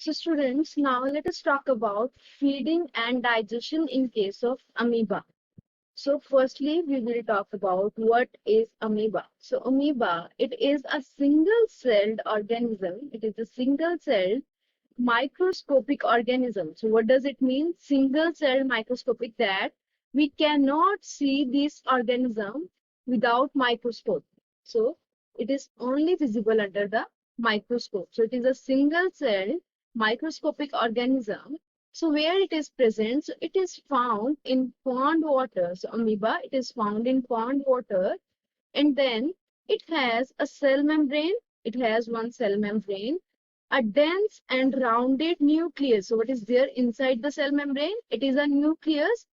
So students, now let us talk about feeding and digestion in case of amoeba. So firstly, we will talk about what is amoeba. So amoeba, it is a single-celled organism. It is a single-celled microscopic organism. So what does it mean? Single-celled microscopic, that we cannot see this organism without microscope. So it is only visible under the microscope. So it is a single-celled microscopic organism. So where it is present? So it is found in pond water. So amoeba, it is found in pond water, and then it has a cell membrane. It has one cell membrane, a dense and rounded nucleus. So what is there inside the cell membrane? It is a nucleus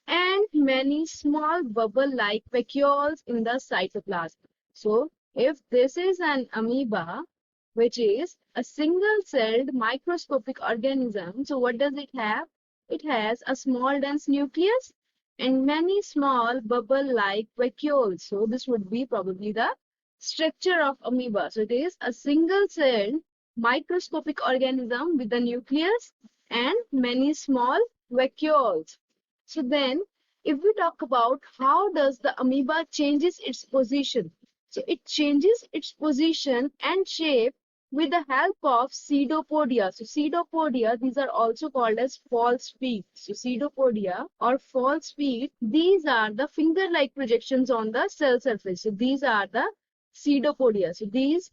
and many small bubble-like vacuoles in the cytoplasm. So if this is an amoeba, which is a single-celled microscopic organism, so what does it have? It has a small dense nucleus and many small bubble-like vacuoles. So this would be probably the structure of amoeba. So it is a single-celled microscopic organism with a nucleus and many small vacuoles. So then, if we talk about how does the amoeba changes its position, so it changes its position and shape with the help of pseudopodia. So pseudopodia, these are also called as false feet. So pseudopodia or false feet, these are the finger-like projections on the cell surface. So these are the pseudopodia. So these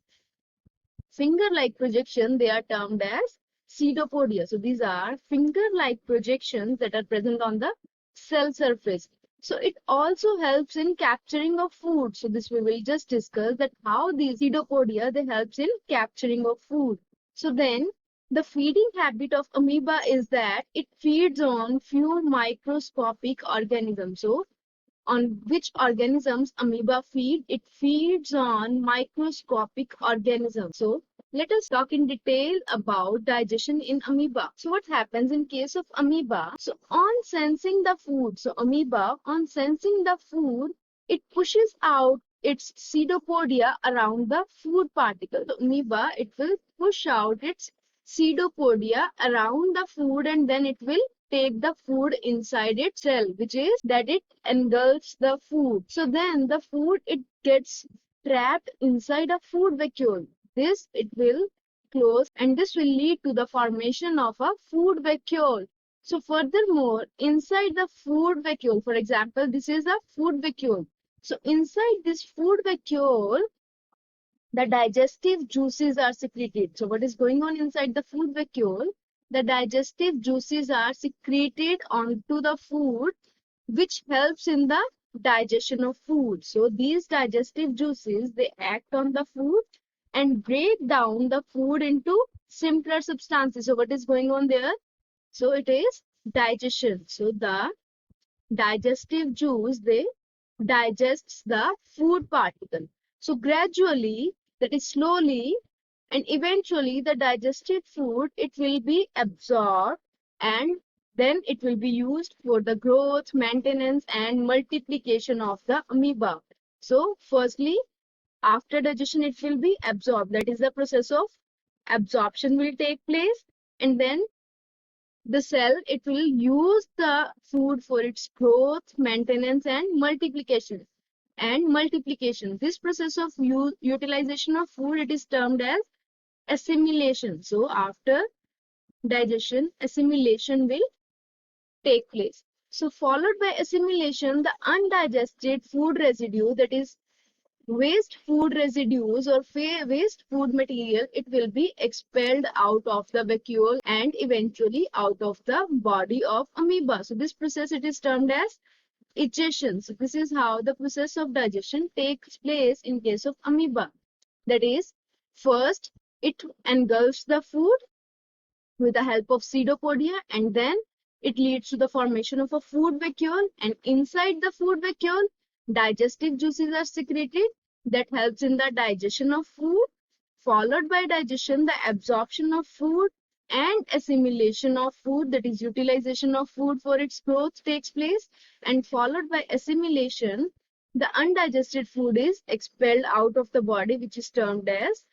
finger-like projection, they are termed as pseudopodia. So these are finger-like projections that are present on the cell surface. So it also helps in capturing of food. So this we will just discuss that how these pseudopodia, they helps in capturing of food. So then the feeding habit of amoeba is that it feeds on few microscopic organisms. So on which organisms amoeba feed? It feeds on microscopic organisms. So let us talk in detail about digestion in amoeba. So what happens in case of amoeba? So on sensing the food, so amoeba on sensing the food, it pushes out its pseudopodia around the food particle. So amoeba, it will push out its pseudopodia around the food, and then it will take the food inside its cell, which is that it engulfs the food. So then the food, it gets trapped inside a food vacuole. This it will close, and this will lead to the formation of a food vacuole. So furthermore, inside the food vacuole, for example, this is a food vacuole. So inside this food vacuole, the digestive juices are secreted. So what is going on inside the food vacuole? The digestive juices are secreted onto the food, which helps in the digestion of food. So these digestive juices, they act on the food and break down the food into simpler substances. So what is going on there? So it is digestion. So the digestive juice, they digests the food particle. So gradually, that is slowly, and eventually the digested food, it will be absorbed, and then it will be used for the growth, maintenance and multiplication of the amoeba. So firstly, after digestion, it will be absorbed. That is the process of absorption will take place, and then the cell, it will use the food for its growth, maintenance and multiplication. This process of utilization of food, it is termed as assimilation. So after digestion, assimilation will take place. So followed by assimilation, the undigested food residue, that is waste food residues or waste food material, it will be expelled out of the vacuole and eventually out of the body of amoeba. So this process, it is termed as digestion. So this is how the process of digestion takes place in case of amoeba. That is, first it engulfs the food with the help of pseudopodia, and then it leads to the formation of a food vacuole, and inside the food vacuole, digestive juices are secreted that helps in the digestion of food, followed by digestion, the absorption of food and assimilation of food, that is utilization of food for its growth takes place, and followed by assimilation, the undigested food is expelled out of the body, which is termed as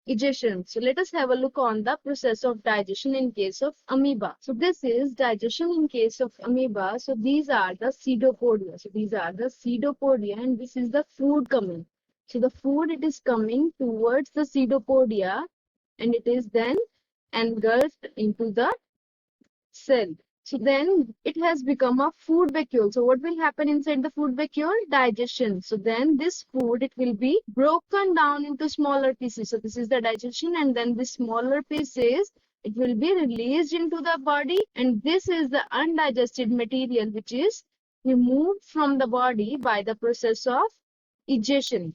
digestion. So let us have a look on the process of digestion in case of amoeba. So this is digestion in case of amoeba. So these are the pseudopodia. So these are the pseudopodia, and this is the food coming. So the food, it is coming towards the pseudopodia, and it is then engulfed into the cell. So then it has become a food vacuole. So what will happen inside the food vacuole? Digestion. So then this food, it will be broken down into smaller pieces. So this is the digestion, and then the smaller pieces, it will be released into the body, and this is the undigested material which is removed from the body by the process of digestion.